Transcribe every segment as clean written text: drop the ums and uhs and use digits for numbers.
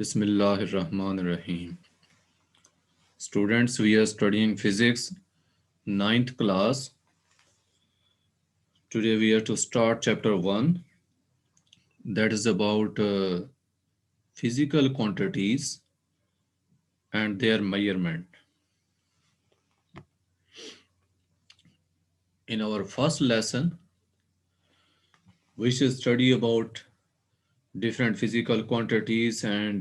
Bismillahirrahmanirrahim. Students, we are studying physics, ninth class. Today we are to start chapter 1, that is about physical quantities and their measurement. In our first lesson, we should study about different physical quantities and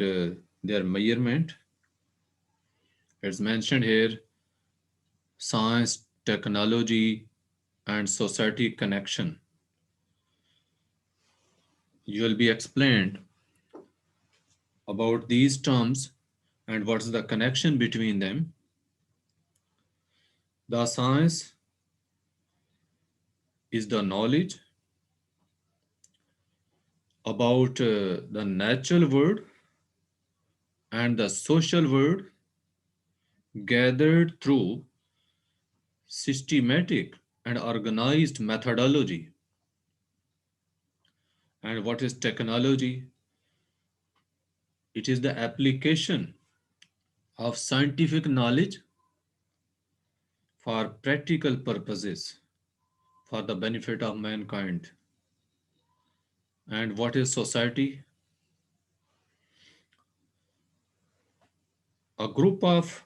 their measurement. It's mentioned here science, technology, and society connection. You will be explained about these terms and what's the connection between them. The science is the knowledge about the natural world and the social world gathered through systematic and organized methodology. And what is technology? It is the application of scientific knowledge for practical purposes for the benefit of mankind. And what is society? A group of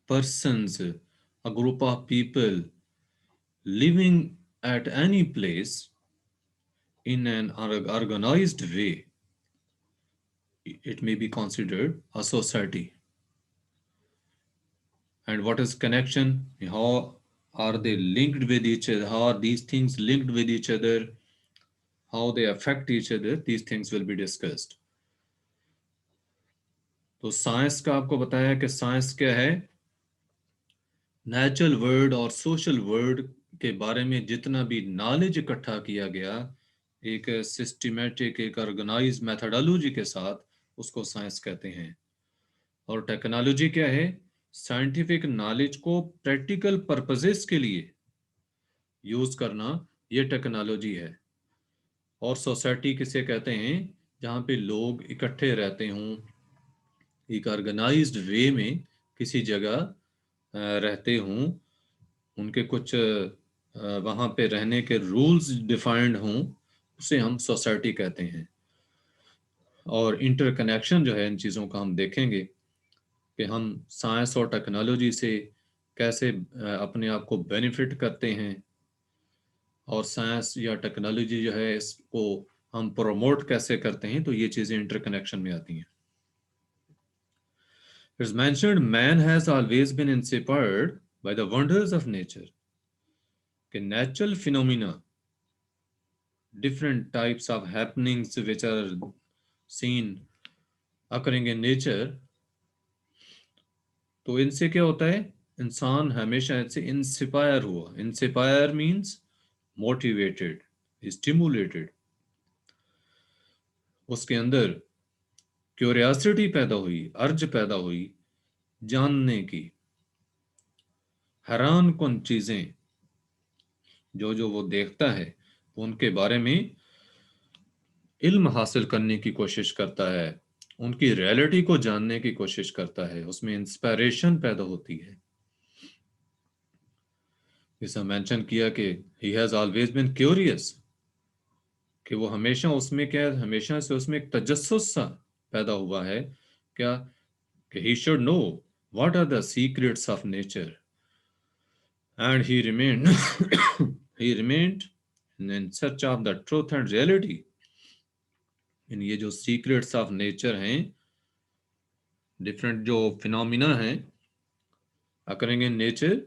persons, a group of people living at any place in an organized way. It may be considered a society. And what is connection? How are they linked with each other? How are these things linked with each other? How they affect each other? These things will be discussed. तो science का आपको बताया कि science क्या है, natural world और social world के बारे में जितना भी नॉलेज इकट्ठा किया गया एक सिस्टमेटिक एक ऑर्गेनाइज मेथडोलॉजी के साथ, उसको साइंस कहते हैं। और टेक्नोलॉजी क्या है? साइंटिफिक नॉलेज को प्रैक्टिकल पर्पसेस के लिए यूज करना, ये टेक्नोलॉजी है। और सोसाइटी किसे कहते हैं? जहाँ पे लोग इकट्ठे रहते हों, एक ऑर्गेनाइज्ड वे में किसी जगह रहते हों, उनके कुछ वहाँ पे रहने के रूल्स डिफाइंड हों, उसे हम सोसाइटी कहते हैं। और इंटरकनेक्शन जो है इन चीज़ों का हम देखेंगे कि हम साइंस और टेक्नोलॉजी से कैसे अपने आप को बेनिफिट करते हैं, और साइंस या टेक्नोलॉजी जो है इसको हम प्रमोट कैसे करते हैं। तो ये चीज़ें इंटरकनेक्शन में आती हैं। It's mentioned man has always been inspired by the wonders of nature. कि natural phenomena, different types of happenings which are seen occurring in nature, तो इनसे क्या होता है? इंसान हमेशा इनसे इंस्पायर हुआ। Inspire means motivated, stimulated. उसके अंदर क्यूरियोसिटी पैदा हुई, अर्ज पैदा हुई जानने की, हैरान कन चीजें जो जो वो देखता है उनके बारे में इल्म हासिल करने की कोशिश करता है, उनकी रियलिटी को जानने की कोशिश करता है, उसमें इंस्पिरेशन पैदा होती है। जैसा मेंशन किया कि he has always been curious, कि वो हमेशा उसमें क्या है, हमेशा से उसमें एक तजस्सुस सा पैदा हुआ है। क्या? कि he should know what are the secrets of nature, and he remained he remained in search of the truth and reality। इन ये जो सीक्रेट्स ऑफ नेचर हैं, डिफरेंट जो फिनोमिना हैं अकरिंग इन नेचर,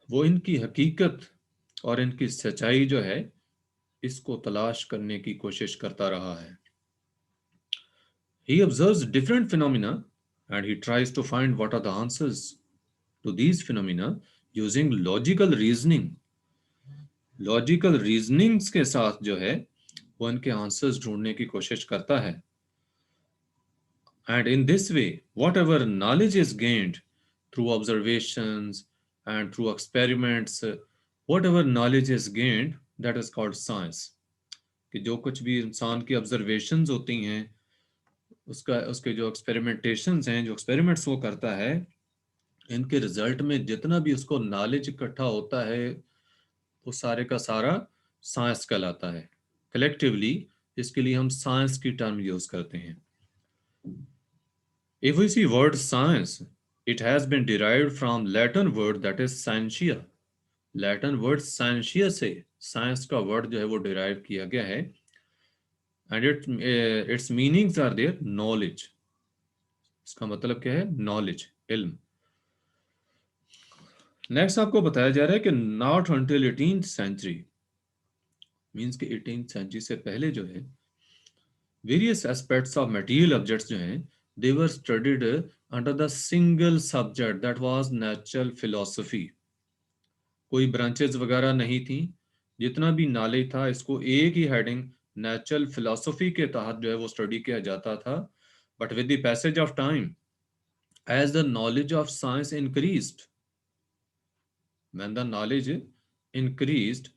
वो इनकी हकीकत और इनकी सच्चाई जो है इसको तलाश करने की कोशिश करता रहा है। He observes different phenomena and he tries to find what are the answers to these phenomena using logical reasoning। Logical reasonings के साथ जो है वो इनके आंसर्स ढूंढने की कोशिश करता है। And in this way, whatever knowledge is gained through observations and through experiments, whatever knowledge is gained, that is called science। कि जो कुछ भी इंसान की ऑब्जर्वेशंस होती हैं, उसके जो एक्सपेरिमेंटेशंस हैं, जो एक्सपेरिमेंट्स वो करता है, इनके रिजल्ट में जितना भी उसको नॉलेज इकट्ठा होता है, वो सारे का सारा साइंस कहलाता है। कलेक्टिवली इसके लिए हम साइंस की टर्म यूज करते हैं। If we see word science, it has been derived from Latin word that is scientia. Latin word scientia से science का word जो है वो derive किया गया है, and its meanings are there knowledge. इसका मतलब क्या है? knowledge, इल्म। नेक्स्ट आपको बताया जा रहा है कि not until 18th century, means कि 18th century से पहले जो है various aspects of material objects जो हैं they were studied under the single subject that was natural philosophy. कोई ब्रांचेस वगैरह नहीं थी, जितना भी नॉलेज था इसको एक ही हेडिंग नेचुरल फिलोसफी के तहत जो है वो स्टडी किया जाता था। But with the passage of time, as the knowledge of science increased, when the knowledge increased,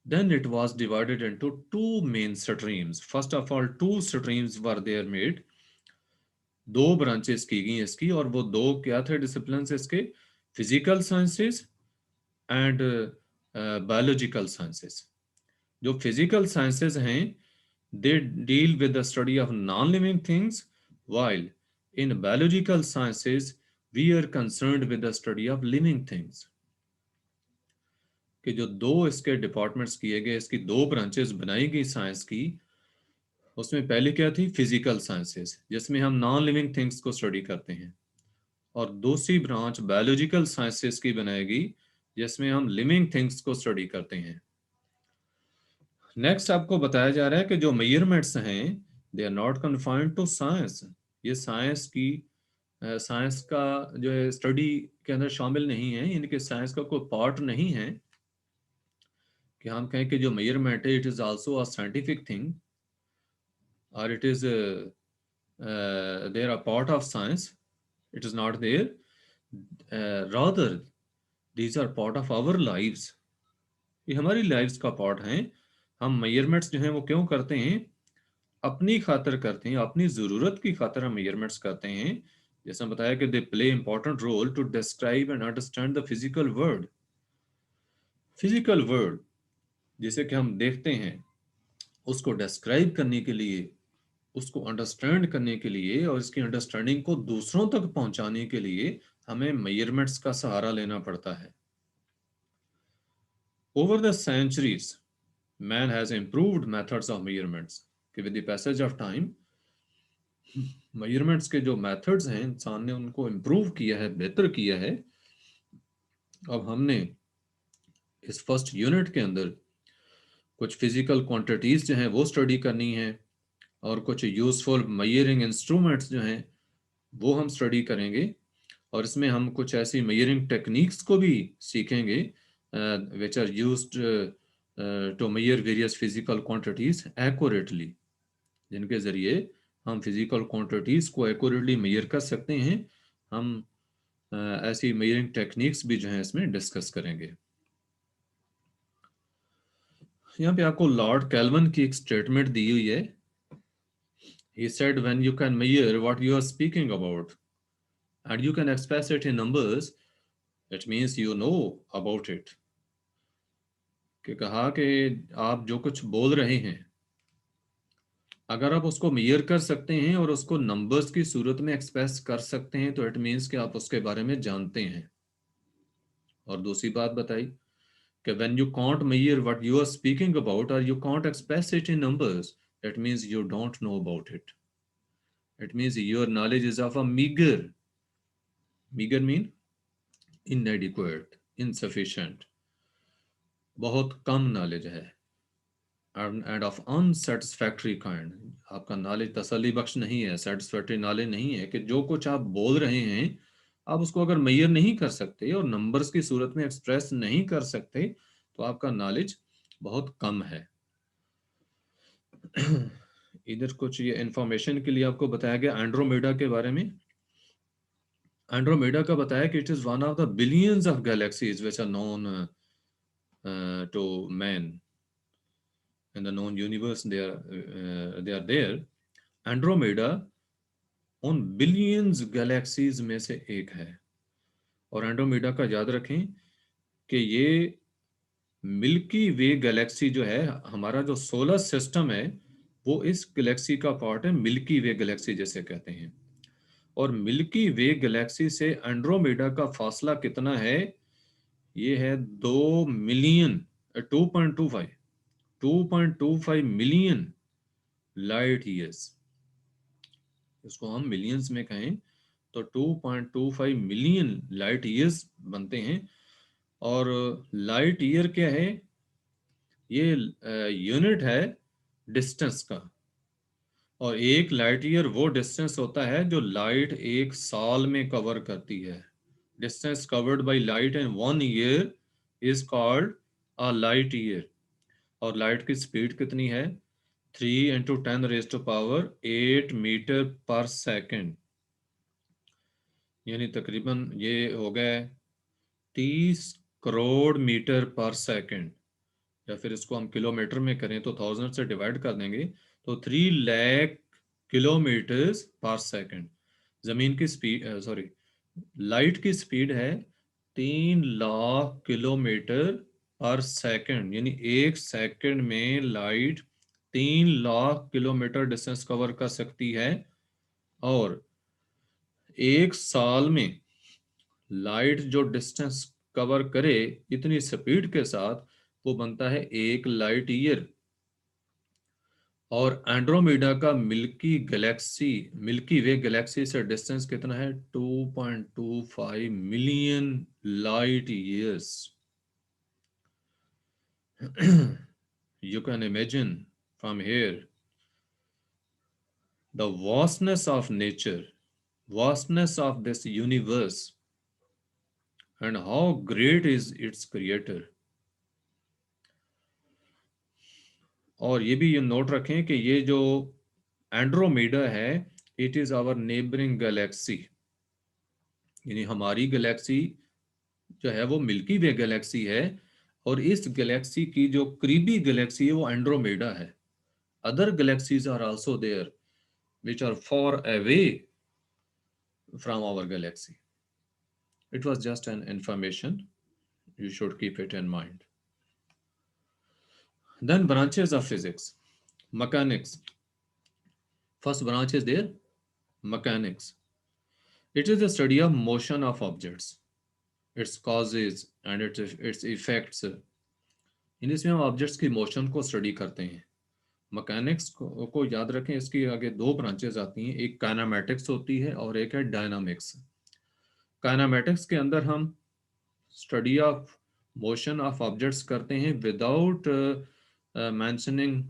then it was divided into two main streams. First of all, two streams were there made, दो branches की गई इसकी, और वो दो क्या थे discipline इसके? Physical sciences and biological sciences. जो फिजिकल साइंसेस हैं they deal with the study of non living things, while in biological sciences we are concerned with the study of living things. कि जो दो इसके डिपार्टमेंट्स किए गए, इसकी दो ब्रांचेस बनाई गई साइंस की, उसमें पहले क्या थी? फिजिकल साइंसेस, जिसमें हम नॉन लिविंग थिंग्स को स्टडी करते हैं, और दूसरी ब्रांच बायोलॉजिकल साइंसेस की बनाएगी, जिसमें हम लिविंग थिंग्स को स्टडी करते हैं। नेक्स्ट आपको बताया जा रहा है कि जो मेजरमेंट्स हैं they are not confined to science. ये साइंस का जो है स्टडी के अंदर शामिल नहीं है, इनके साइंस का कोई पार्ट नहीं है कि हम कहें कि जो मेजरमेंट है it is also a scientific thing, और it is there a part of science. It is not there, rather these are part of our lives. ये हमारी लाइव्स का पार्ट हैं। हम मेजरमेंट्स जो हैं वो क्यों करते हैं? अपनी खातिर करते हैं, अपनी ज़रूरत की खातिर हम मेजरमेंट्स करते हैं। जैसे बताया कि they play important role to describe and understand the physical world. Physical world जिसे कि हम देखते हैं, उसको डिस्क्राइब करने के लिए, उसको अंडरस्टैंड करने के लिए, और इसकी अंडरस्टैंडिंग को दूसरों तक पहुंचाने के लिए हमें मेजरमेंट्स का सहारा लेना पड़ता है। Over the centuries, man has improved methods of measurements. कि with the passage of time, measurements के जो मेथड्स हैं इंसान ने उनको इम्प्रूव किया है, बेहतर किया है। अब हमने इस फर्स्ट यूनिट के अंदर कुछ फिजिकल क्वांटिटीज जो हैं वो स्टडी करनी है, और कुछ यूजफुल मेजरिंग इंस्ट्रूमेंट्स जो हैं वो हम स्टडी करेंगे, और इसमें हम कुछ ऐसी मेजरिंग टेक्निक्स को भी सीखेंगे which are used to measure various physical quantities accurately, जिनके ज़रिए हम फिजिकल क्वांटिटीज़ को एक्यूरेटली मेजर कर सकते हैं। हम ऐसी मेजरिंग टेक्निक्स भी जो हैं इसमें डिस्कस करेंगे। यहाँ पे आपको लॉर्ड कैल्विन की एक स्टेटमेंट दी हुई है। He said when you can measure what you are speaking about and you can express it in numbers, it means you know about it। कि कहा कि आप जो कुछ बोल रहे हैं, अगर आप उसको मेजर कर सकते हैं और उसको नंबर्स की सूरत में एक्सप्रेस कर सकते हैं, तो इट मीन्स कि आप उसके बारे में जानते हैं। और दूसरी बात बताई कि when you can't measure what you are speaking about or you can't express it in numbers, it means you don't know about it. It means your knowledge is of a meager. Meager mean inadequate, insufficient. बहुत कम knowledge है, end of अनसेटिस्फैक्टरी kind. आपका knowledge तसल्ली बख्श नहीं है, satisfactory knowledge नहीं है, कि जो कुछ आप बोल रहे हैं आप उसको अगर मेजर नहीं कर सकते और नंबर्स की सूरत में एक्सप्रेस नहीं कर सकते, तो आपका नॉलेज बहुत कम है। इधर कुछ ये इंफॉर्मेशन के लिए आपको बताया गया एंड्रोमेडा के बारे में। एंड्रोमेडा का बताया कि it is one of the billions of galaxies which are known to man. in the known universe, they are there. Andromeda उन बिलियंस गैलेक्सीज में से एक है। और एंड्रोमेडा का याद रखें कि ये मिल्की वे गैलेक्सी जो है, हमारा जो सोलर सिस्टम है, वो इस गैलेक्सी का पार्ट है, मिल्की वे गैलेक्सी जैसे कहते हैं। और मिल्की वे गैलेक्सी से एंड्रोमेडा का फासला कितना है? ये है 2 मिलियन, 2.25 मिलियन लाइट ईयर्स। इसको हम मिलियंस में कहें तो 2.25 मिलियन लाइट ईयर्स बनते हैं। और लाइट ईयर क्या है? ये यूनिट है डिस्टेंस का। और एक लाइट ईयर वो डिस्टेंस होता है जो लाइट एक साल में कवर करती है। Distance covered by light in 1 year is called a light year. और लाइट की स्पीड कितनी है? 3 × 10⁻⁸ मीटर पर सेकेंड, यानी तकरीबन ये हो गए 30 करोड़ मीटर पर सेकेंड। या फिर इसको हम किलोमीटर में करें तो 1000 से डिवाइड कर देंगे तो 3 लाख किलोमीटर्स पर सेकेंड। जमीन की स्पीड, सॉरी, लाइट की स्पीड है 3 लाख किलोमीटर पर सेकेंड, यानी एक सेकेंड में light 3 lakh kilometre distance cover कर सकती है। और एक साल में लाइट जो डिस्टेंस कवर करे इतनी स्पीड के साथ, वो बनता है 1 लाइट ईयर। और एंड्रोमेडा का मिल्की वे गैलेक्सी से डिस्टेंस कितना है? 2.25 million light years. You can imagine from here the vastness of nature, vastness of this universe, and how great is its creator. और ये भी ये नोट रखें कि ये जो एंड्रोमेडा है, it is our neighbouring galaxy, यानी हमारी गैलेक्सी जो है वो मिल्की वे गैलेक्सी है। और इस गैलेक्सी की जो करीबी गैलेक्सी है वो एंड्रोमेडा है। Other galaxies are also there which are far away from our galaxy. It was just an information. You should keep it in mind. Then branches of physics. Mechanics. First branch is there, mechanics. It is the study of motion of objects, its causes and its effects. इन इसमें हम objects की motion को study करते हैं। Mechanics को याद रखें, इसकी आगे 2 ब्रांचेस आती हैं, एक काइनेमेटिक्स होती है और एक है डायनामिक्स। काइनेमेटिक्स के अंदर हम study of motion of objects करते हैं without mentioning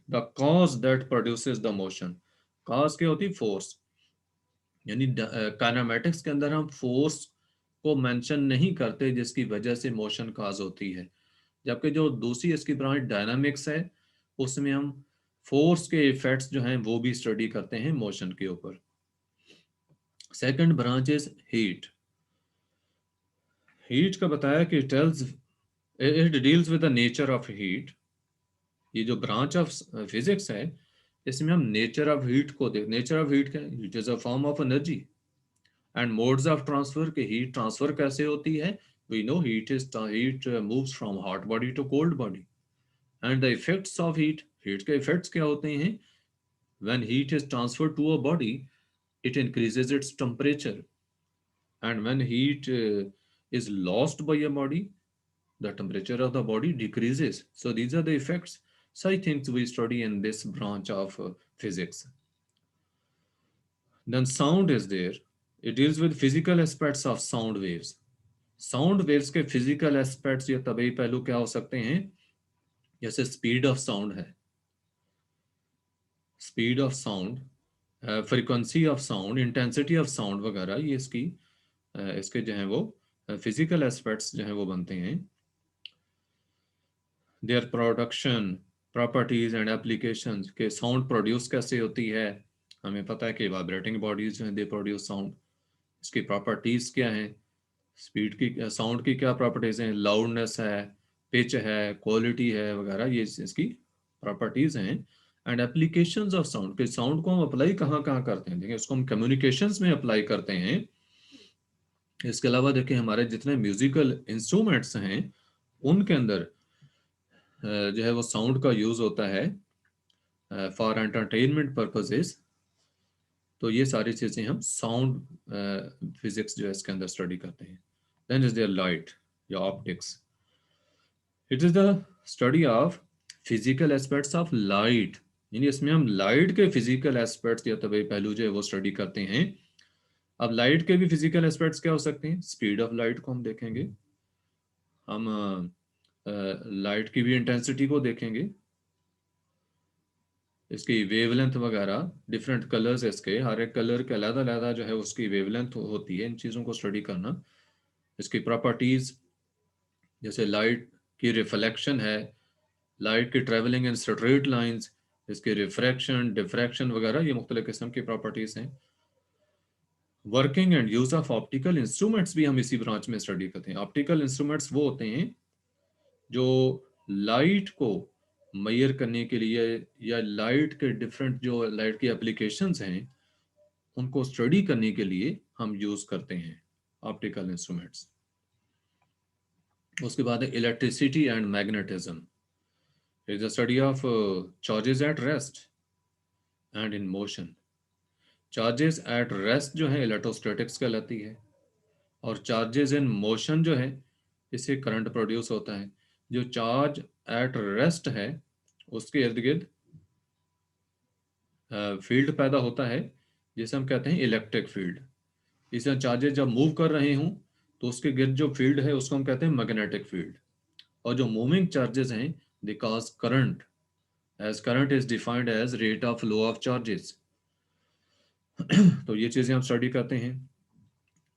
the cause that produces the motion. Cause क्या होती? फोर्स। यानी काइनेमेटिक्स के अंदर हम फोर्स को मेंशन नहीं करते जिसकी वजह से मोशन काज होती है। जबकि जो दूसरी इसकी ब्रांच डायनामिक्स है, उसमें हम फोर्स के इफेक्ट्स जो हैं वो भी स्टडी करते हैं मोशन के ऊपर। Second branch is heat. Heat का बताया कि it deals with the nature of heat. ये जो ब्रांच ऑफ फिजिक्स है, इसमें हम नेचर ऑफ हीट को देख। नेचर ऑफ हीट क्या है? It is a form of energy. And modes of transfer, के हीट ट्रांसफर कैसे होती है? We know heat moves from hot body to cold body. And the effects of heat, heat के effects क्या होते हैं? When heat is transferred to a body, it increases its temperature, and when heat is lost by a body, the temperature of the body decreases. So these are the effects. Such things we study in this branch of physics. Then sound is there. It deals with physical aspects of sound waves. Sound waves के physical aspects या तभी पहलू क्या हो सकते हैं? जैसे speed of sound है, speed of sound, frequency of sound, intensity of sound वगैरह, ये इसके जो हैं वो फिजिकल एस्पेक्ट्स जो हैं वो बनते हैं। Their production, properties and applications, के साउंड प्रोड्यूस कैसे होती है? हमें पता है कि वाइब्रेटिंग बॉडीज जो हैं दे प्रोड्यूस साउंड। इसकी प्रॉपर्टीज क्या हैं? स्पीड की, साउंड की क्या प्रॉपर्टीज हैं? लाउडनेस है, पिच है, क्वालिटी है वगैरह, ये इसकी प्रॉपर्टीज हैं, एंड एप्लीकेशंस ऑफ साउंड, के साउंड को हम अप्लाई कहाँ कहाँ करते हैं। देखिए इसको हम कम्युनिकेशंस में अप्लाई करते हैं। इसके अलावा देखिए हमारे जितने म्यूजिकल इंस्ट्रूमेंट्स हैं उनके अंदर जो है वो साउंड का यूज होता है फॉर एंटरटेनमेंट पर्पसेस। तो ये सारी चीजें हम साउंड फिजिक्स जो है इसके अंदर स्टडी करते हैं। देन इज देयर लाइट या optics. It is the study of physical aspects of light, यानी इसमें हम लाइट के फिजिकल एस्पेक्ट्स या तभी पहलू जो है वो स्टडी करते हैं। अब लाइट के भी फिजिकल एस्पेक्ट्स क्या हो सकते हैं? स्पीड ऑफ लाइट को हम देखेंगे, हम लाइट की भी इंटेंसिटी को देखेंगे, इसकी वेवलेंथ वगैरह, डिफरेंट कलर्स इसके, हर एक कलर के अलग अलग जो है उसकी वेवलेंथ होती है। इन चीज़ों को स्टडी करना, इसकी प्रॉपर्टीज, जैसे लाइट की रिफ्लेक्शन है, लाइट की ट्रेवलिंग इन स्ट्रेट लाइंस, इसकी रिफ्रैक्शन, डिफ्रैक्शन वगैरह, ये मुख्तलिफ किस्म की प्रॉपर्टीज हैं। Working and use of optical instruments भी हम इसी ब्रांच में स्टडी करते हैं। ऑप्टिकल इंस्ट्रूमेंट्स वो होते हैं जो लाइट को मेजर करने के लिए या लाइट के डिफरेंट जो लाइट की एप्लीकेशंस हैं उनको स्टडी करने के लिए हम यूज करते हैं ऑप्टिकल इंस्ट्रूमेंट्स। उसके बाद है electricity and magnetism. Is the study of charges at rest and in motion. Charges at rest जो है इलेक्ट्रोस्टैटिक्स कहलाती है, और चार्जेस इन मोशन जो है इससे करंट प्रोड्यूस होता है। जो चार्ज एट रेस्ट है उसके इर्द गिर्द फील्ड पैदा होता है जिसे हम कहते हैं इलेक्ट्रिक फील्ड। इसे चार्जेस जब मूव कर रहे हों तो उसके गिर्द जो फील्ड है उसको हम कहते हैं मैग्नेटिक फील्ड। और जो मूविंग चार्जेस हैं they cause current, as current is defined as rate of flow of charges. तो ये चीज़ें हम स्टडी करते हैं।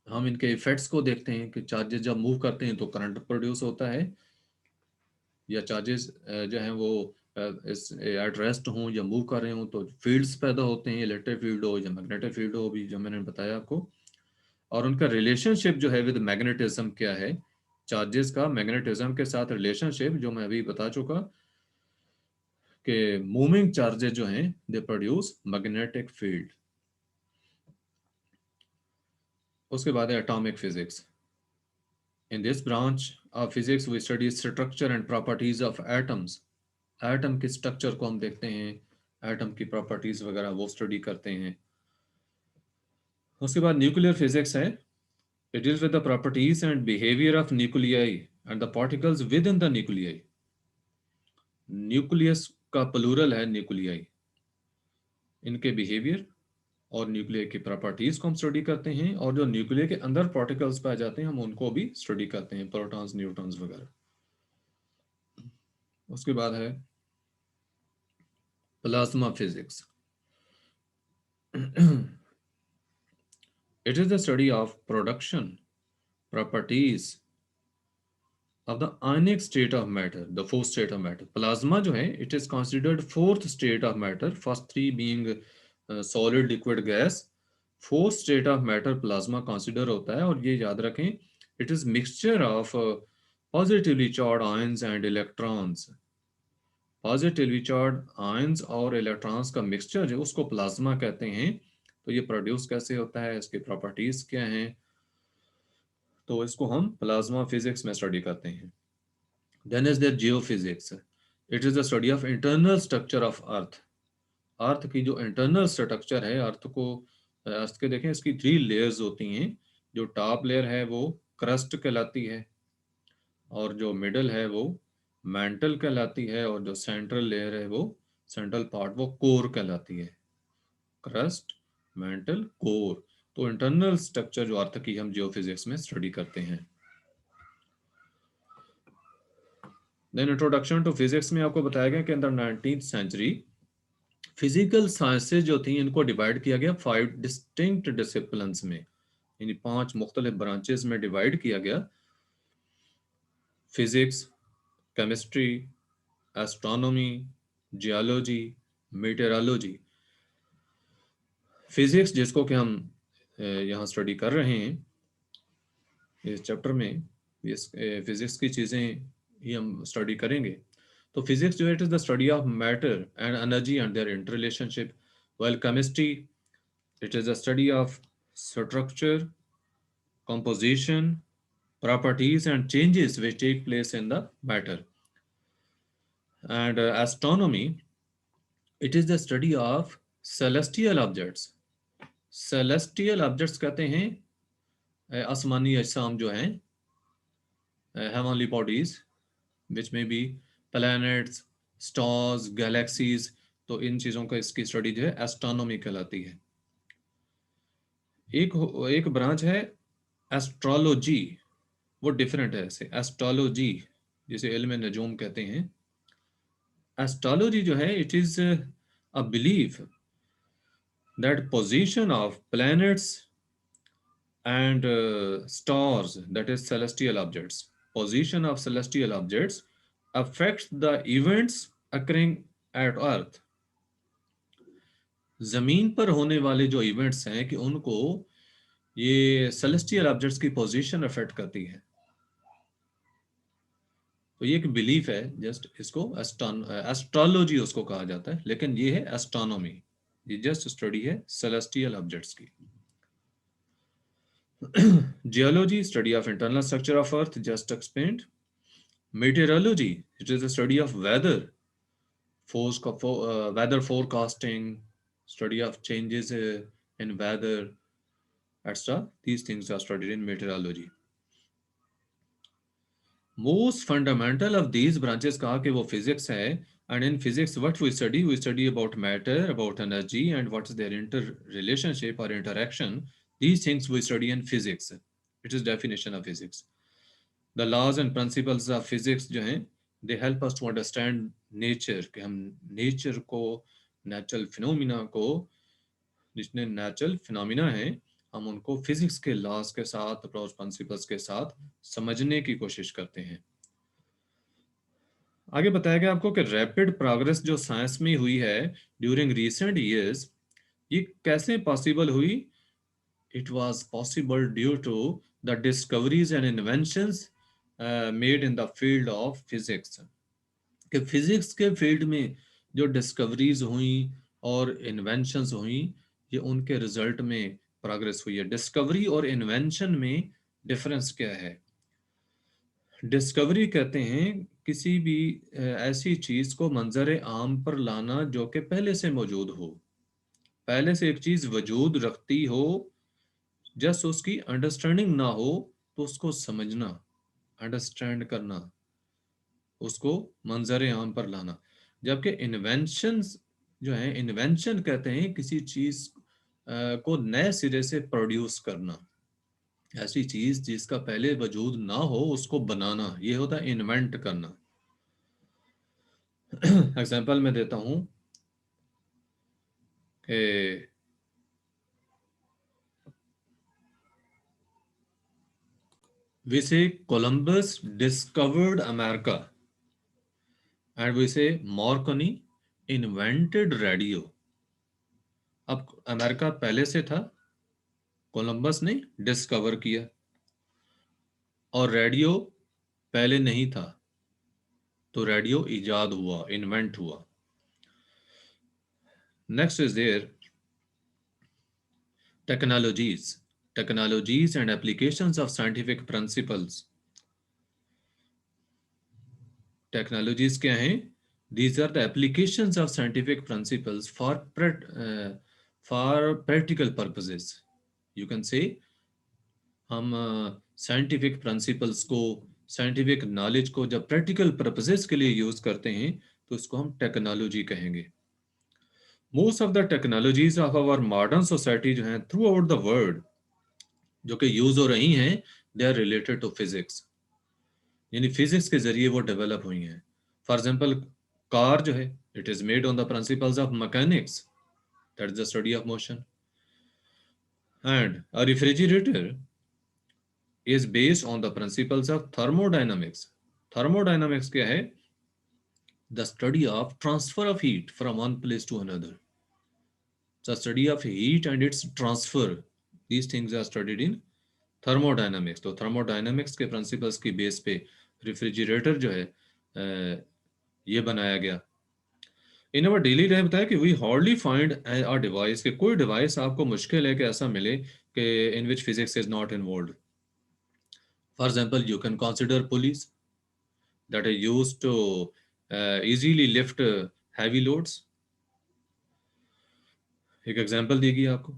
हम इनके इफेक्ट्स को देखते हैं कि चार्जेस जब मूव करते हैं तो करंट प्रोड्यूस होता है, या चार्जेस जो हैं वो इस एट रेस्ट हों या मूव कर रहे हों तो फील्ड्स पैदा होते हैं, इलेक्ट्रिक फील्ड हो या मैग्नेटिक फील्ड हो, भी जो मैंने बताया आपको। और उनका रिलेशनशिप जो है विद मैग्नेटिज्म क्या है, चार्जेस का मैग्नेटिज्म के साथ रिलेशनशिप जो मैं अभी बता चुका कि मूविंग चार्जेस जो हैं दे प्रोड्यूस मैग्नेटिक फील्ड। उसके बाद है atomic physics. In this branch of physics we study structure and properties of atoms. Atom के स्ट्रक्चर को हम देखते हैं, एटम की प्रॉपर्टीज वगैरह वो स्टडी करते हैं। उसके बाद न्यूक्लियर फिजिक्स है। It deals with the properties and behaviour of nuclei and the particles with in the nuclei. Nucleus का प्लूरल है न्यूक्लियाई। इनके बिहेवियर और न्यूक्लियर की प्रॉपर्टीज को हम स्टडी करते हैं, और जो न्यूक्लियर के अंदर पार्टिकल्स पाए जाते हैं हम उनको भी स्टडी करते हैं, प्रोटॉन्स, न्यूट्रॉन्स वगैरह। उसके बाद है plasma physics. It is the study of production, properties of the ionic state of matter, the fourth state of matter. Plasma जो है, it is considered fourth state of matter. First three being solid, liquid, gas. Fourth state of matter plasma consider होता है, और ये याद रखें, it is mixture of positively charged ions and electrons. Positively charge ions और electrons का mixture है उसको प्लाज्मा कहते हैं। तो ये प्रोड्यूस कैसे होता है, इसकी प्रॉपर्टीज क्या हैं, तो इसको हम प्लाज्मा फिजिक्स में स्टडी करते हैं। Then is there geophysics. It is the study of internal structure of earth. Earth की जो इंटरनल स्ट्रक्चर है, अर्थ के देखें इसकी 3 लेयर्स होती हैं। जो टॉप लेयर है वो क्रस्ट कहलाती है, और जो मिडल है वो मेंटल कहलाती है, और जो सेंट्रल लेयर है वो सेंट्रल पार्ट वो कोर कहलाती है। Crust, mental, core. तो इंटरनल स्ट्रक्चर जो अर्थ की हम जियोफिजिक्स में स्टडी करते हैं। देन इंट्रोडक्शन टू फिजिक्स में आपको बताया गया कि अंदर 19th सेंचुरी फिजिकल साइंसेज जो थी इनको डिवाइड किया गया 5 डिस्टिंक्ट डिसिप्लिन्स में, यानी 5 मुख्तलिफ ब्रांचेस में डिवाइड किया गया। Physics, chemistry, astronomy, geology, meteorology. Physics जिसको कि हम यहाँ स्टडी कर रहे हैं इस चैप्टर में, इस फिजिक्स की चीज़ें ही हम स्टडी करेंगे। तो फिजिक्स जो है, it is the study of matter and energy and their interrelationship, while chemistry, it is a study of structure, composition, properties, and changes which take place in the matter. And astronomy, it is the study of celestial objects. Celestial objects कहते हैं आसमानी अजसाम जो हैं, heavenly bodies, which may be planets, stars, galaxies. तो इन चीज़ों का इसकी study जो है एस्ट्रोनॉमी कहलाती है। एक एक ब्रांच है एस्ट्रोलॉजी, वो डिफरेंट है ऐसे। एस्ट्रोलॉजी जिसे इल्म नजूम कहते हैं, एस्ट्रोलॉजी जो है it is a belief that position of planets and stars, that is celestial objects, position of celestial objects affects the events occurring at earth. जमीन पर होने वाले जो इवेंट्स हैं कि उनको ये सेलेस्टियल ऑब्जेक्ट्स की पोजीशन अफेक्ट करती है। तो ये एक बिलीफ है, जस्ट इसको एस्ट्रोलॉजी उसको कहा जाता है, लेकिन ये है एस्ट्रोनॉमी, ये जस्ट स्टडी है सेलेस्टियल ऑब्जेक्ट्स की। Geology, study of internal structure of earth, just explained. Meteorology, it is the study of weather, weather forecasting, study of changes in weather, etc. These things are studied in meteorology. Most fundamental of these branches कहा कि वो physics है, and in physics what we study about matter, about energy, and what is their interrelationship or interaction. These things we study in physics. It is definition of physics. The laws and principles of physics जो हैं, they help us to understand nature, कि हम nature को, natural phenomena को, जितने natural phenomena हैं, हम उनको फिजिक्स के लॉज के साथ, अप्रोच प्रिंसिपल्स के साथ समझने की कोशिश करते हैं। आगे बताया गया आपको कि रैपिड प्रोग्रेस जो साइंस में हुई है ड्यूरिंग रीसेंट ईयर्स, ये कैसे पॉसिबल हुई? It was possible due to the discoveries and inventions made in the field of physics. कि फिजिक्स के फील्ड में जो डिस्कवरीज हुई और इन्वेंशंस हुई, ये उनके रिजल्ट में प्रोग्रेस हुई है। डिस्कवरी और इन्वेंशन में डिफरेंस क्या है? डिस्कवरी कहते हैं किसी भी ऐसी चीज को मंजर आम पर लाना जो कि पहले से मौजूद हो, पहले से एक चीज वजूद रखती हो, जस्ट उसकी अंडरस्टैंडिंग ना हो तो उसको समझना, अंडरस्टैंड करना, उसको मंजर आम पर लाना। जबकि इन्वेंशंस जो है, इन्वेंशन कहते हैं किसी चीज को नए सिरे से प्रोड्यूस करना, ऐसी चीज जिसका पहले वजूद ना हो उसको बनाना, ये होता है इन्वेंट करना। एग्जाम्पल मैं देता हूं कि we say Columbus discovered America and we say Marconi invented radio. अब अमेरिका पहले से था, कोलंबस ने डिस्कवर किया, और रेडियो पहले नहीं था, तो रेडियो इजाद हुआ, इन्वेंट हुआ। Next is there technologies and applications of scientific principles. Technologies क्या हैं? These are the applications of scientific principles for practical purposes. You can say हम साइंटिफिक प्रिंसिपल्स को, साइंटिफिक नॉलेज को जब प्रैक्टिकल पर्पसेस के लिए यूज करते हैं तो उसको हम टेक्नोलॉजी कहेंगे। Most of the technologies of our modern society जो हैं थ्रू आउट द वर्ल्ड जो कि यूज हो रही हैं, they are related to physics, यानी फिजिक्स के जरिए वो डेवलप हुई हैं। फॉर एग्जांपल कार जो है, it is made on the principles of mechanics, that is the study of motion. And a refrigerator is based on the principles of thermodynamics. Thermodynamics क्या है? The study of transfer of heat from one place to another. The study of heat and its transfer. These things are studied in thermodynamics. तो thermodynamics के principles की base पे refrigerator जो है ये बनाया गया। इन अवर डेली लाइफ बताया कि we hardly find a device, कि कोई डिवाइस आपको मुश्किल है कि ऐसा मिले कि in which physics is not involve. For example you can consider pulleys that is used to easily lift heavy loads. एक एग्जांपल देगी आपको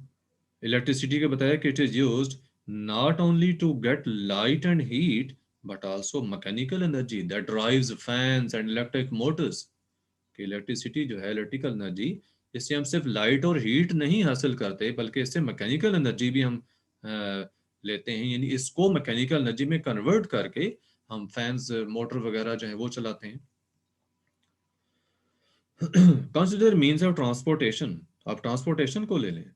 इलेक्ट्रिसिटी के, बताया कि it is used not only to get light and heat but also mechanical energy that drives fans and electric motors. कि electricity जो है, electrical energy, इससे हम सिर्फ लाइट और हीट नहीं हासिल करते बल्कि इससे मैकेनिकल एनर्जी भी हम लेते हैं, यानी इसको मैकेनिकल एनर्जी में कन्वर्ट करके हम फैंस मोटर वगैरह जो है वो चलाते हैं। Consider means of transportation. आप ट्रांसपोर्टेशन को ले लें,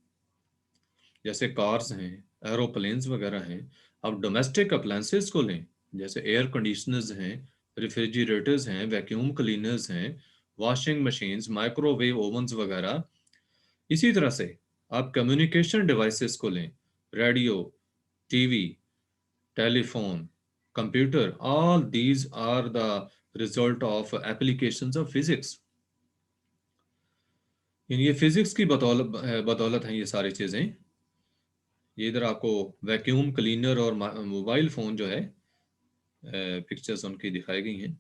जैसे कार्स हैं, एरोप्लेन्स वगैरह हैं। आप डोमेस्टिक अप्लायंसेस को लें, जैसे एयर कंडीशनर्स हैं, रेफ्रिजरेटर्स हैं, वैक्यूम क्लीनर्स हैं, वॉशिंग मशीन्स, माइक्रोवेव ओवन्स वगैरह। इसी तरह से आप कम्युनिकेशन डिवाइसेस को लें, radio, TV, telephone, computer, all these are the result of applications of physics. ये फिजिक्स की बदौलत बदौलत हैं ये सारी चीज़ें। ये इधर आपको वैक्यूम क्लीनर और मोबाइल फ़ोन जो है पिक्चर्स उनकी दिखाई गई हैं।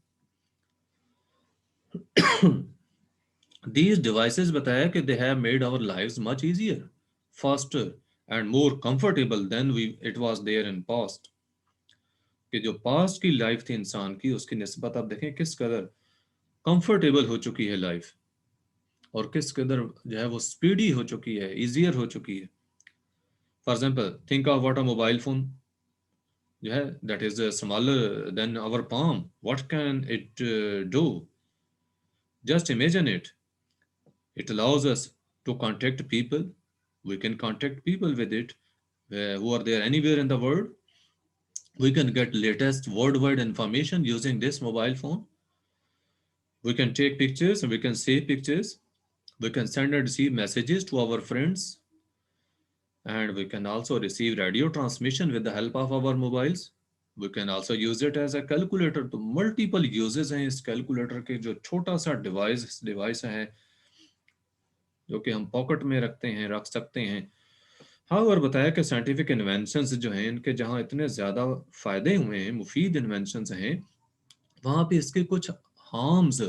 These devices बताया कि they have made our lives much easier, faster and more comfortable than it was there in past। कि जो पास्ट की लाइफ थी इंसान की, उसकी निस्बत आप देखें किस कदर कंफर्टेबल हो चुकी है लाइफ, और किस कदर जो है वो स्पीडी हो चुकी है, इजियर हो चुकी है। For example think of what a mobile phone जो है, that is smaller than our palm, what can it do? Just imagine it. It allows us to contact people. We can contact people with it who are there anywhere in the world. We can get latest worldwide information using this mobile phone. We can take pictures and we can save pictures. We can send and receive messages to our friends. And we can also receive radio transmission with the help of our mobiles. We can also use it as a calculator. तो multiple uses हैं इस calculator के, जो छोटा सा device है जो कि हम पॉकेट में रख सकते हैं। हाँ, और बताया कि साइंटिफिक इन्वेंशंस जो हैं इनके जहाँ इतने ज़्यादा फ़ायदे हुए हैं, मुफीद इन्वेंशंस हैं, वहाँ पे इसके कुछ हार्म्स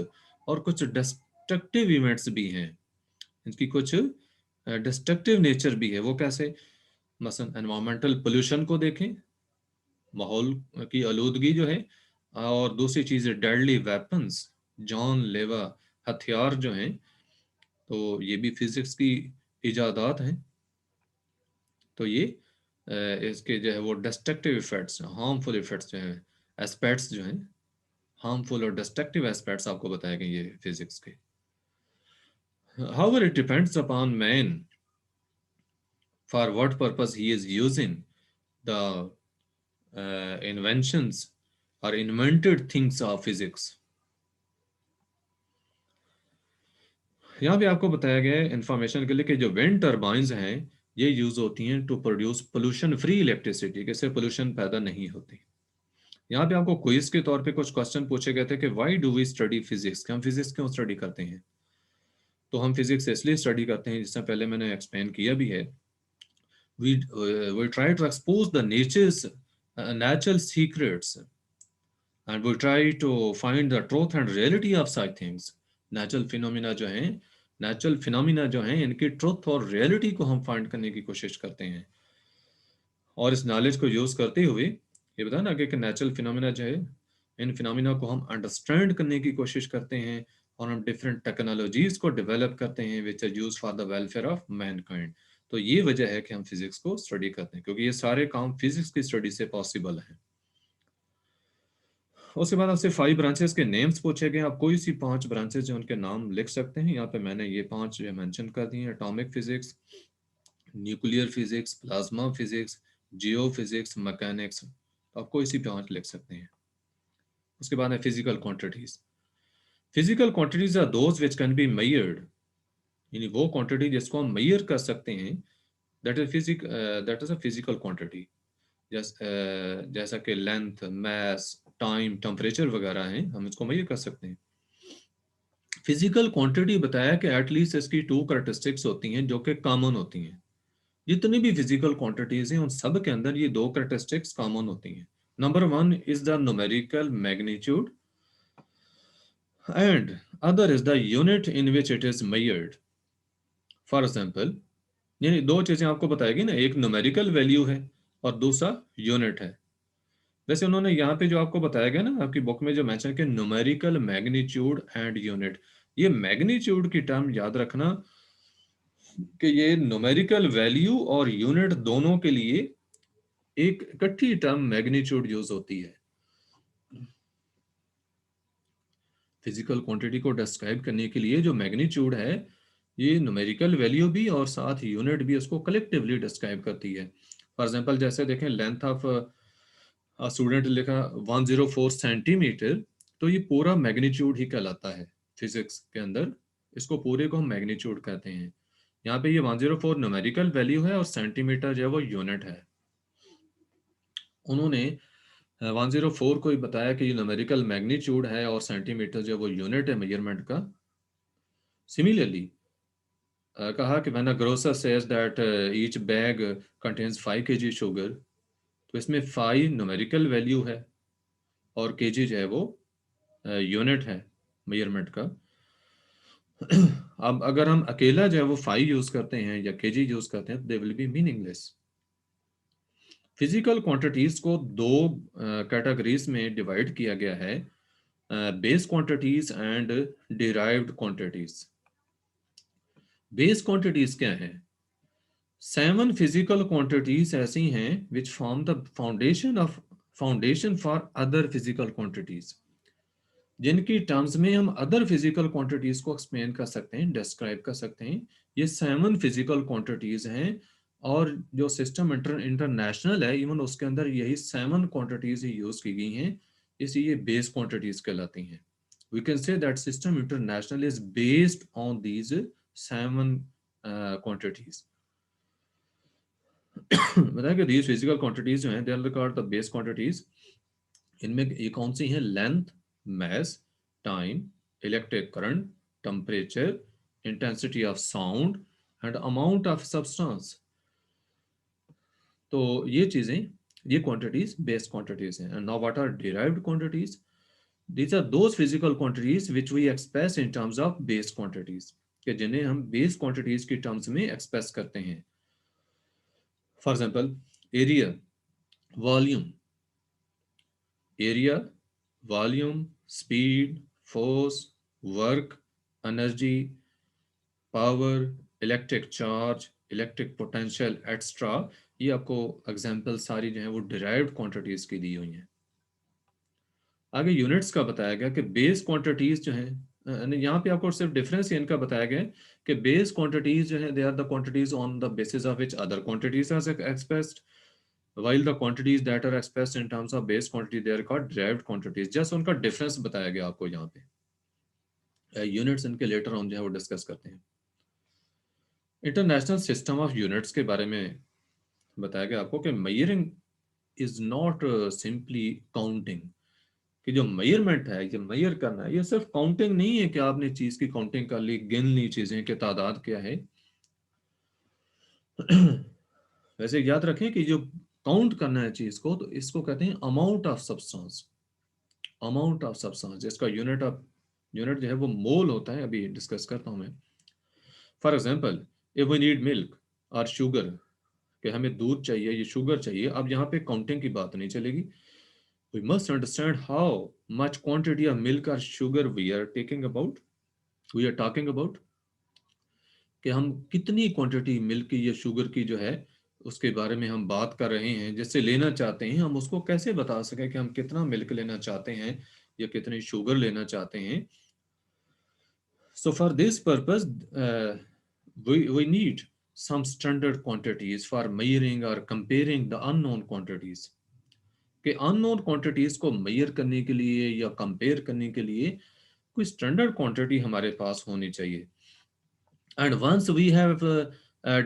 और कुछ डिस्ट्रक्टिव इवेंट्स भी हैं। इनकी कुछ डिस्ट्रक्टिव नेचर भी है। वो कैसे? मसलन एनवायरमेंटल पोल्यूशन को देखें, माहौल की आलूदगी जो है, और दूसरी चीज़ है डेडली वेपन्स, जानलेवा हथियार जो हैं। तो ये भी फिजिक्स की इजादात हैं। तो ये इसके जो है वो डिस्ट्रक्टिव इफेक्ट्स, हार्मफुल इफेक्ट्स जो हैं, एस्पेक्ट्स जो हैं, हार्मफुल और डिस्ट्रक्टिव एस्पेक्ट्स आपको बताए गए ये फिजिक्स के। However it depends upon man for what purpose he is using the inventions और इन्वेंटेड थिंग्स ऑफ फिजिक्स। यहाँ भी आपको बताया गया है इंफॉर्मेशन के लिए कि जो विंड टर्बाइंस हैं ये यूज होती हैं to produce pollution free electricity, जिससे पोल्यूशन पैदा नहीं होती। यहाँ पे आपको क्विज के तौर पे कुछ क्वेश्चन पूछे गए थे कि why do we study physics, हम फिजिक्स क्यों स्टडी करते हैं? तो हम फिजिक्स इसलिए स्टडी करते हैं, जिससे पहले मैंने एक्सप्लेन किया भी है, we try to expose the nature's natural secrets and we try to find the truth and reality of such things। Natural phenomena जो हैं, नेचुरल फिनोमिना जो हैं, इनकी ट्रुथ और रियलिटी को हम फाइंड करने की कोशिश करते हैं। और इस नॉलेज को यूज करते हुए ये बताया ना कि नेचुरल फिनोमिना जो है, इन फिनोमिना को हम अंडरस्टैंड करने की कोशिश करते हैं, और हम डिफरेंट टेक्नोलॉजीज को डेवलप करते हैं which are use for the welfare of mankind. तो ये वजह है कि हम फिजिक्स को स्टडी करते हैं, क्योंकि ये सारे काम फिजिक्स की स्टडी से पॉसिबल हैं। उसके बाद आपसे 5 ब्रांचेस के नेम्स पूछे गए। आप कोई सी 5 ब्रांचेस जो उनके नाम लिख सकते हैं। यहाँ पे मैंने ये 5 मेंशन कर दिए हैं: atomic physics, nuclear physics, plasma physics, geophysics, mechanics. तो आप कोई सी 5 लिख सकते हैं। उसके बाद है physical quantities. Physical quantities are those which can be measured, यानी वो क्वांटिटी जिसको हम मेजर कर सकते हैं, that is a physical quantity. जैसा कि लेंथ, मैस, टाइम, टेम्परेचर वगैरह हैं, हम इसको मेजर कर सकते हैं। फिजिकल क्वांटिटी बताया कि एटलीस्ट इसकी टू कैरेक्टरिस्टिक्स होती हैं जो कि कॉमन होती हैं। जितनी भी फिजिकल क्वांटिटीज हैं उन सब के अंदर ये दो कैरेक्टरिस्टिक्स कॉमन होती हैं। Number one is the numerical magnitude and other is the unit in which it is measured. For example, यानी दो चीजें आपको बताएगी ना, एक न्यूमेरिकल वैल्यू है और दूसरा यूनिट है। वैसे उन्होंने यहाँ पे जो आपको बताया गया ना आपकी बुक में जो मेंशन कि न्यूमेरिकल मैग्नीट्यूड एंड यूनिट, ये मैग्नीट्यूड की टर्म याद रखना कि ये न्यूमेरिकल वैल्यू और यूनिट दोनों के लिए एक इकट्ठी टर्म मैग्नीट्यूड यूज होती है। फिजिकल क्वांटिटी को डिस्क्राइब करने के लिए जो मैग्नीट्यूड है, ये न्यूमेरिकल वैल्यू भी और साथ यूनिट भी उसको कलेक्टिवली डिस्क्राइब करती है। फॉर एग्जांपल जैसे देखें, लेंथ ऑफ स्टूडेंट लिखा 104 सेंटीमीटर, तो ये पूरा मैग्नीट्यूड ही कहलाता है फिजिक्स के अंदर। इसको पूरे को हम मैग्नीट्यूड कहते हैं। यहाँ पे ये 104 न्यूमेरिकल वैल्यू है और सेंटीमीटर जो है वो यूनिट है। उन्होंने 104 को ही बताया कि ये न्यूमेरिकल मैग्नीट्यूड है और सेंटीमीटर जो है वो यूनिट है मेजरमेंट का। सिमिलरली कहा कि when a grocer says that each bag contains 5 kg sugar, तो इसमें 5 न्यूमेरिकल वैल्यू है और केजी जो है वो यूनिट है मेजरमेंट का। अब अगर हम अकेला जो है वो 5 यूज करते हैं या केजी यूज करते हैं तो they will be meaningless. Physical quantities को दो कैटेगरीज में डिवाइड किया गया है, base quantities and derived quantities. Base quantities क्या है? 7 फिजिकल क्वांटिटीज ऐसी हैं which form the foundation for other physical quantities, जिनकी टर्म्स में हम अदर फिजिकल क्वांटिटीज को एक्सप्लेन कर सकते हैं, डिस्क्राइब कर सकते हैं। ये 7 फिजिकल क्वांटिटीज हैं और जो सिस्टम इंटरनेशनल है, इवन उसके अंदर यही 7 क्वांटिटीज ही यूज की गई हैं, इसलिए ये बेस क्वांटिटीज कहलाती हैं। We can say that system international is based on these 7 quantities. बताया कि दीज फिजिकल क्वांटिटीज जो हैं they are called the base quantities. इनमें ये कौन सी हैं? Length, mass, time, electric current, temperature, intensity of sound and amount of substance। तो ये चीजें, ये quantities बेस quantities हैं। And now what are derived quantities? These are those physical quantities which we express in terms of base quantities, कि जिन्हें हम base quantities की terms में express करते हैं। For example, area, volume, area, volume, speed, force, work, energy, power, electric charge, electric potential extra. ये आपको example सारी जो है वो डिराइव्ड क्वांटिटीज की दी हुई हैं। आगे यूनिट्स का बताया गया कि बेस क्वांटिटीज जो हैं, यहाँ पे आपको सिर्फ डिफरेंस इनका बताया गया है कि बेस क्वांटिटीज जो है they are the quantities on the basis of which other quantities are expressed, while the quantities that are expressed in terms of base quantity they are called derived quantities। Just उनका difference बताया गया आपको यहाँ पे। Units इनके later on जो है वो डिस्कस करते हैं। इंटरनेशनल सिस्टम ऑफ यूनिट्स के बारे में बताया गया आपको कि measuring is not simply counting, कि जो मेजरमेंट है, ये मेजर करना है, ये सिर्फ काउंटिंग नहीं है कि आपने चीज की काउंटिंग कर ली, गिन ली चीजें कि तादाद क्या है। वैसे याद रखें कि जो काउंट करना है चीज को, तो इसको कहते हैं amount of substance. Amount of substance, जिसका यूनिट जो है वो मोल होता है, अभी डिस्कस करता हूं मैं। For example, if we need milk और शुगर, कि हमें दूध चाहिए, ये शुगर चाहिए, अब यहाँ पे काउंटिंग की बात नहीं चलेगी। We must understand how much quantity of milk और sugar we are talking about, कि हम कितनी क्वांटिटी मिल्क की या शुगर की जो है उसके बारे में हम बात कर रहे हैं, जिससे लेना चाहते हैं। हम उसको कैसे बता सकें कि हम कितना मिल्क लेना चाहते हैं या कितनी शुगर लेना चाहते हैं। So for this purpose, we need some standard quantities for measuring or comparing the unknown quantities। कि अननोन क्वांटिटीज को मेजर करने के लिए या कंपेयर करने के लिए कोई स्टैंडर्ड क्वांटिटी हमारे पास होनी चाहिए। And once we have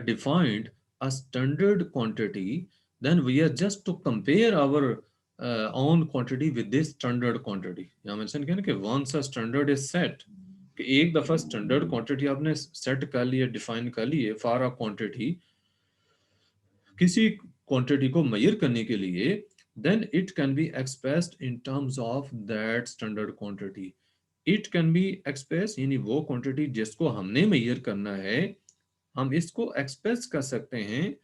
defined a standard quantity, then we are just to compare our own quantity with this standard quantity। यहाँ मेंशन किया ना कि once a standard is set, कि एक दफ़ा स्टैंडर्ड क्वांटिटी आपने सेट कर ली है, डिफाइन कर ली है फॉर अ क्वांटिटी, किसी क्वांटिटी को मेजर करने के लिए, then it can be expressed in terms of that standard quantity. It can be express यानी वो क्वांटिटी जिसको हमने मेजर करना है, हम इसको एक्सप्रेस कर सकते हैं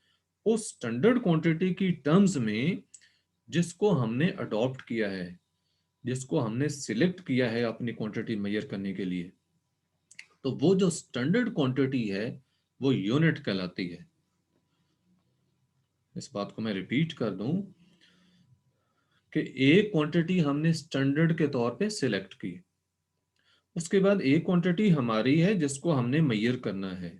उस स्टैंडर्ड क्वांटिटी की टर्म्स में जिसको हमने अडॉप्ट किया है, जिसको हमने सिलेक्ट किया है अपनी क्वांटिटी मेजर करने के लिए। तो वो जो स्टैंडर्ड क्वांटिटी है वो यूनिट कहलाती है। इस बात को मैं रिपीट कर दूं कि एक क्वांटिटी हमने स्टैंडर्ड के तौर पे सिलेक्ट की, उसके बाद एक क्वांटिटी हमारी है जिसको हमने मेजर करना है।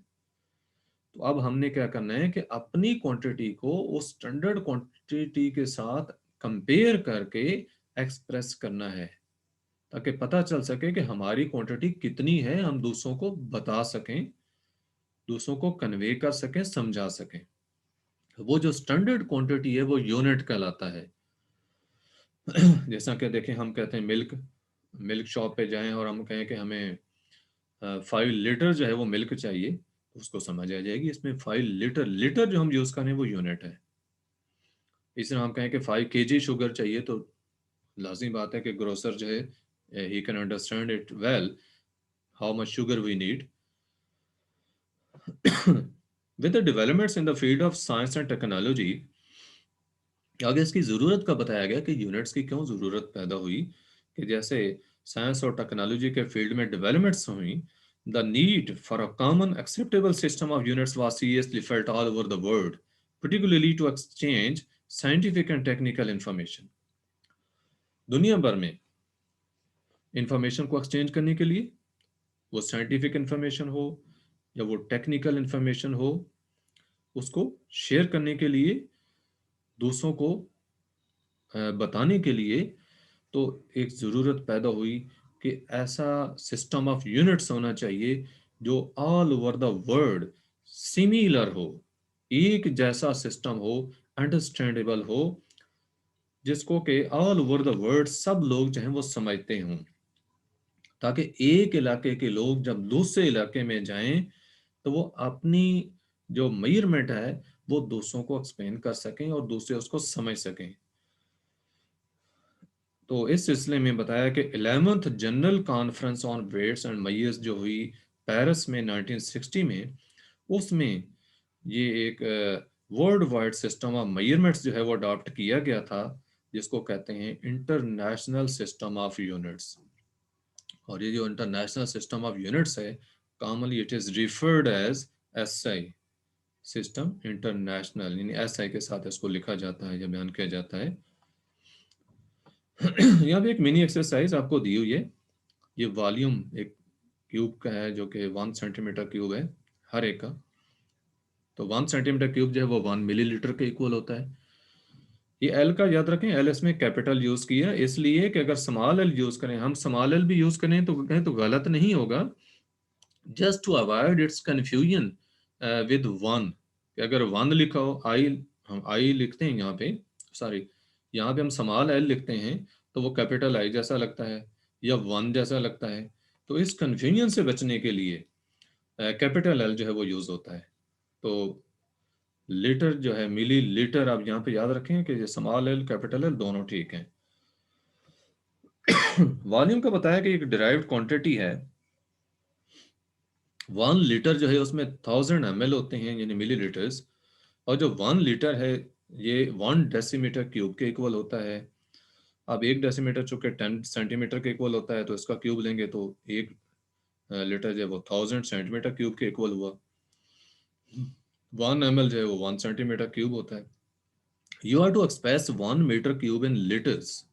तो अब हमने क्या करना है कि अपनी क्वांटिटी को उस स्टैंडर्ड क्वांटिटी के साथ कंपेयर करके एक्सप्रेस करना है, ताकि पता चल सके कि हमारी क्वांटिटी कितनी है, हम दूसरों को बता सकें, दूसरों को कन्वे कर सकें, समझा सकें। वो जो स्टैंडर्ड क्वांटिटी है वो यूनिट कहलाता है। जैसा कि देखें, हम कहते हैं मिल्क, मिल्क शॉप पे जाएं और हम कहें कि हमें 5 लीटर जो है वो मिल्क चाहिए, तो उसको समझ आ जाएगी इसमें 5 लीटर, लीटर जो हम यूज़ करें वो यूनिट है। इस तरह हम कहें कि 5 kg शुगर चाहिए, तो लाजमी बात है कि ग्रोसर जो है he can understand it well how much sugar we need. With the developments in the field of science and technology, आगे इसकी ज़रूरत का बताया गया कि यूनिट्स की क्यों ज़रूरत पैदा हुई, कि जैसे साइंस और टेक्नोलॉजी के फील्ड में डेवलपमेंट्स हुई, the need for a common acceptable system of units was seriously felt all over the world, particularly to exchange scientific and technical information। दुनिया भर में इंफॉर्मेशन को एक्सचेंज करने के लिए, वो साइंटिफिक इंफॉर्मेशन हो या वो टेक्निकल इंफॉर्मेशन हो, उसको शेयर करने के लिए, दूसरों को बताने के लिए, तो एक ज़रूरत पैदा हुई कि ऐसा सिस्टम ऑफ यूनिट्स होना चाहिए जो all over the world similar हो, एक जैसा सिस्टम हो, अंडरस्टैंडेबल हो, जिसको कि ऑल ओवर द वर्ल्ड सब लोग जो हैं वो समझते हों, ताकि एक इलाके के लोग जब दूसरे इलाके में जाएं तो वो अपनी जो मेजरमेंट है वो दूसरों को एक्सप्लेन कर सकें और दूसरे उसको समझ सकें। तो इस सिलसिले में बताया कि 11th general conference on weights and measures जो हुई पेरिस में 1960 में, उसमें ये एक world wide system of measurements जो है वो अडॉप्ट किया गया था, जिसको कहते हैं इंटरनेशनल सिस्टम ऑफ यूनिट्स। और ये जो इंटरनेशनल सिस्टम ऑफ यूनिट्स है, commonly it is referred as SI system international, यानी एसआई के साथ इसको लिखा जाता है या बयान किया जाता है। यहाँ पे एक मिनी एक्सरसाइज आपको दी हुई है। ये वॉल्यूम एक क्यूब का है जो कि 1 सेंटीमीटर क्यूब है हर एक का। तो 1 सेंटीमीटर क्यूब जो है वो 1 मिलीलीटर के इक्वल होता है। ये एल का याद रखें, एल इसमें कैपिटल यूज किया इसलिए कि अगर स्मॉल एल यूज करें, हम स्मॉल एल भी यूज करें तो कहें तो गलत नहीं होगा, just to avoid its confusion with one. अगर वन लिखा हो, आई, हम आई लिखते हैं यहाँ पे, सॉरी यहाँ पे हम स्मॉल एल लिखते हैं तो वो कैपिटल आई जैसा लगता है या वन जैसा लगता है। तो इस कंफ्यूजन से बचने के लिए कैपिटल एल जो है वो यूज होता है। तो लीटर जो है मिली लीटर, आप यहाँ पे याद रखें कि ये स्मॉल एल कैपिटल एल दोनों ठीक हैं। वॉल्यूम का बताया कि एक डिराइव्ड क्वांटिटी है। 1 लीटर जो है उसमें 1000 ml होते हैं, यानी मिलीलीटर्स। और जो 1 लीटर है ये 1 डेसीमीटर क्यूब के इक्वल होता है। अब 1 डेसीमीटर चूंकि 10 सेंटीमीटर के इक्वल होता है, तो इसका क्यूब लेंगे तो 1 लीटर जो है वो 1000 सेंटीमीटर क्यूब के इक्वल हुआ। 1 ml जो है वो 1 सेंटीमीटर क्यूब होता है। You are to express 1 metre cube in litres.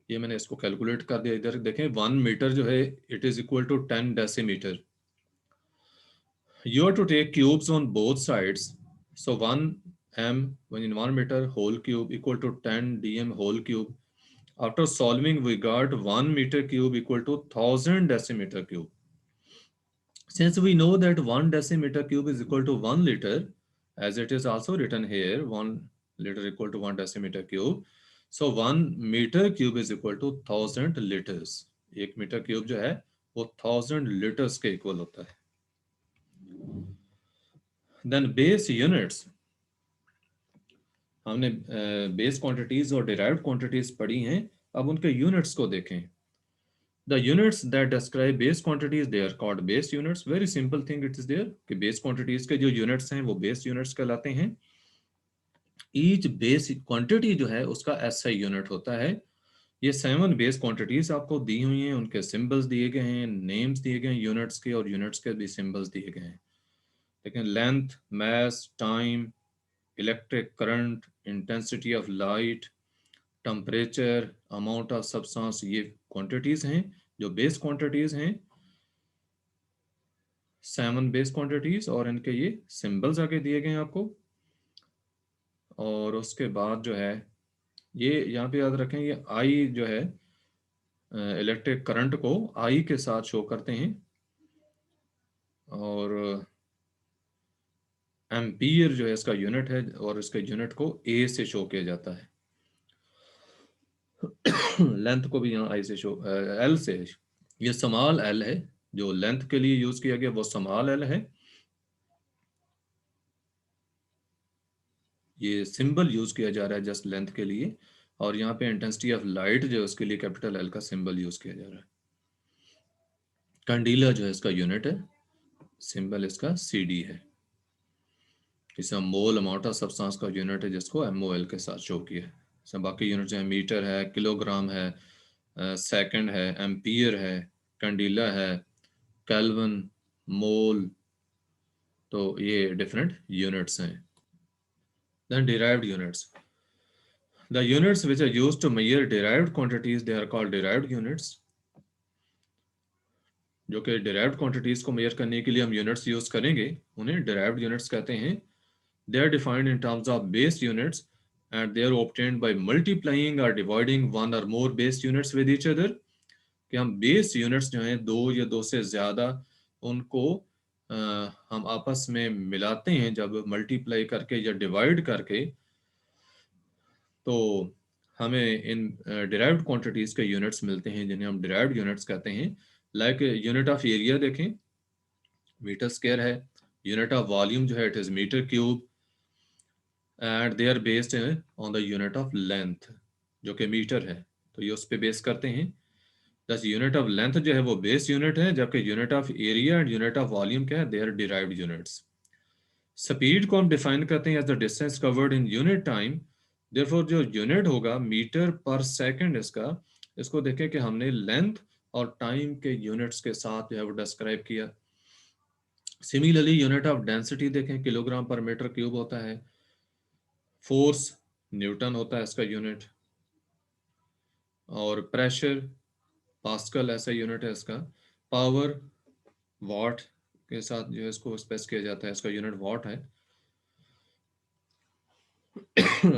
ये मैंने इसको कैलकुलेट कर दिया, इधर देखें 1 मीटर जो है it is equal to 10 decimetre. You are to take cubes on both sides. So 1 m when in 1 meter whole cube equal to 10 dm whole cube. After solving, we got 1 meter cube equal to 1000 decimeter cube. Since we know that 1 decimeter cube is equal to 1 liter, as it is also written here, 1 liter equal to 1 decimeter cube. So 1 meter cube is equal to 1000 liters. 1 metre cube जो है वो 1000 litres के equal होता है। Then base units, हमने base quantities और derived quantities पढ़ी हैं, अब उनके यूनिट्स को देखें। The units that describe base quantities they are called base units. Very simple thing it is there कि बेस क्वांटिटीज के जो यूनिट्स हैं वो बेस यूनिट्स कहलाते हैं। ईच बेस क्वांटिटी जो है उसका एसआई यूनिट होता है। ये 7 बेस क्वांटिटीज आपको दी हुई हैं, उनके सिंबल्स दिए गए हैं, नेम्स दिए गए हैं यूनिट्स के, और यूनिट्स के भी सिंबल्स दिए गए हैं। लेकिन length, mass, time, electric current, intensity of light, temperature, amount of substance, ये क्वांटिटीज हैं जो बेस क्वांटिटीज हैं। 7 बेस क्वांटिटीज और इनके ये सिंबल्स आगे दिए गए हैं आपको। और उसके बाद जो है ये यहाँ पे याद रखें, ये आई जो है इलेक्ट्रिक करंट को आई के साथ शो करते हैं, और एम्पियर जो है इसका यूनिट है, और इसके यूनिट को ए से शो किया जाता है। लेंथ को भी यहाँ आई से शो, एल से। ये स्मॉल एल है, जो लेंथ के लिए यूज किया गया वो स्मॉल एल है। ये सिंबल यूज किया जा रहा है जस्ट लेंथ के लिए, और यहाँ पे इंटेंसिटी ऑफ लाइट जो है उसके लिए कैपिटल एल का सिंबल यूज किया जा रहा है। कैंडिला जो है इसका यूनिट है, सिंबल इसका सी डी है। इसे मोल अमाउंट ऑफ सब्सटेंस का यूनिट है जिसको एमओएल के साथ शो किया है। सब बाकी यूनिट जो है मीटर है, किलोग्राम है, सेकंड है, एम्पियर है, कैंडिला है, केल्विन, मोल, तो ये डिफरेंट यूनिट्स हैं। Then derived units, the units which are used to measure derived quantities they are called derived units. जो कि डिराइव्ड क्वांटिटीज को मेजर करने के लिए हम यूनिट्स यूज करेंगे उन्हें डिराइव्ड यूनिट्स कहते हैं। They are defined in terms of base units and they are obtained by multiplying or dividing one or more base units with each other। कि हम बेस यूनिट्स जो हैं दो या दो से ज़्यादा, उनको हम आपस में मिलाते हैं जब मल्टीप्लाई करके या डिवाइड करके, तो हमें इन डिराइव्ड क्वांटिटीज के यूनिट्स मिलते हैं जिन्हें हम डिराइव्ड यूनिट्स कहते हैं। लाइक यूनिट ऑफ एरिया देखें, मीटर स्क्वायर है। यूनिट ऑफ वॉल्यूम जो है it is metre cube, and they are based on the unit of length जो कि मीटर है, तो ये उस पे बेस करते हैं। दस यूनिट ऑफ लेंथ जो है वो बेस यूनिट है, जबकि unit of area and unit of volume क्या है, they are derived units. Speed को हम डिफाइन करते हैं as the distance covered in unit time. Therefore जो यूनिट होगा मीटर पर सेकंड इसका, इसको देखें कि हमने लेंथ और टाइम के यूनिट्स के साथ जो है वो डिस्क्राइब किया। सिमिलरली यूनिट ऑफ डेंसिटी देखें, किलोग्राम पर मीटर क्यूब होता है। फोर्स न्यूटन होता है इसका यूनिट, और प्रेशर पास्कल ऐसा यूनिट है इसका। पावर वाट के साथ जो है इसको स्पेस किया जाता है, इसका यूनिट वाट है।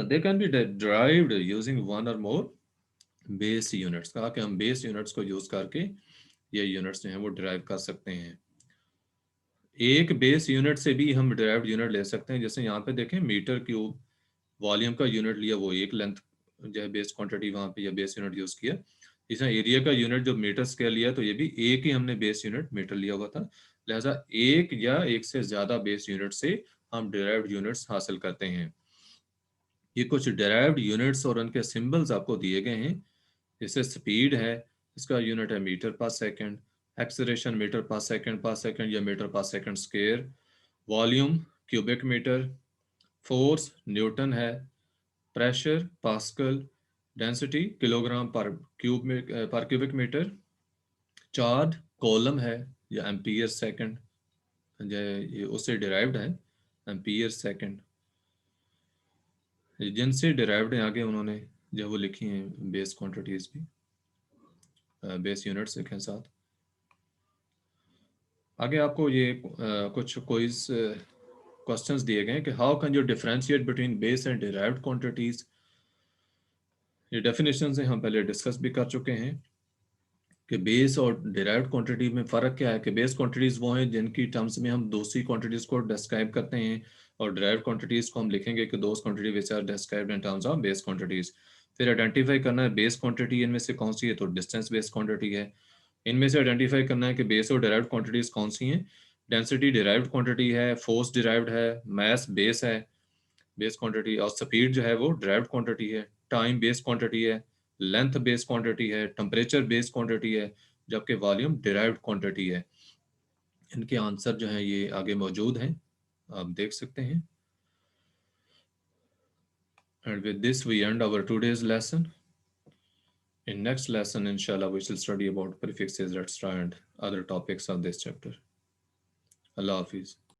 They can be derived using one और मोर बेस यूनिट्स। कहा कि हम बेस यूनिट्स को यूज करके ये यूनिट्स जो हैं वो डिराइव कर सकते हैं। एक बेस यूनिट से भी हम डिराइव्ड यूनिट ले सकते हैं, जैसे यहाँ पे देखें मीटर क्यूब, वॉल्यूम का यूनिट लिया वो एक, लेंथ जो है बेस क्वांटिटी वहाँ पे या बेस यूनिट यूज किया। इसमें एरिया का यूनिट जो मीटर स्क्वायर लिया तो ये भी एक ही हमने बेस यूनिट मीटर लिया हुआ था। लिहाजा एक या एक से ज्यादा बेस यूनिट से हम डिराइव्ड यूनिट्स हासिल करते हैं। ये कुछ डिराइव्ड यूनिट्स और उनके सिंबल्स आपको दिए गए हैं। जैसे स्पीड है, इसका यूनिट है मीटर पर सेकंड। एक्सेलरेशन मीटर पर सेकंड या मीटर पर second square. Volume cubic metre. Force newton है। Pressure pascal. डेंसिटी किलोग्राम पर क्यूबिक मीटर। चार्ज कॉलम है या एम्पियर सेकंड, ये उससे डिराइव्ड है, एम्पियर सेकंड। जिनसे डिराइव्ड है आगे उन्होंने जो वो लिखी हैं बेस क्वांटिटीज भी, बेस यूनिट्स लिखे हैं साथ। आगे आपको ये कुछ क्विज क्वेश्चंस दिए गए हैं कि how can you differentiate between base and derived quantities. ये डेफिनेशन से हम पहले डिस्कस भी कर चुके हैं कि बेस और डिराइव्ड क्वांटिटी में फ़र्क क्या है। कि बेस क्वांटिटीज़ वो हैं जिनकी टर्म्स में हम दूसरी क्वांटिटीज़ को डिस्क्राइब करते हैं, और डिराइव्ड क्वांटिटीज़ को हम लिखेंगे कि those quantity which are described in terms of base quantities. फिर आइडेंटिफाई करना है बेस क्वांटिटी इनमें से कौन सी है, तो डिस्टेंस बेस्ड क्वांटिटी है। इनमें से आइडेंटिफाई करना है कि बेस और डिराइव्ड क्वांटिटीज कौन सी हैं। डेंसिटी डिराइव्ड क्वांटिटी है, फोर्स डिराइव्ड है, मास बेस है, बेस क्वांटिटी, और स्पीड जो है वो डिराइव्ड क्वांटिटी है, टाइम बेस क्वांटिटी है, लेंथ बेस क्वांटिटी है, टेम्परेचर बेस क्वांटिटी है, जबकि वॉल्यूम डिराइव्ड क्वांटिटी है। इनके आंसर जो हैं ये आगे मौजूद हैं, आप देख सकते हैं। And with this we end our today's lesson. In next lesson, inshallah, we shall study about prefixes, etc., and other topics of this chapter. Allah Hafiz.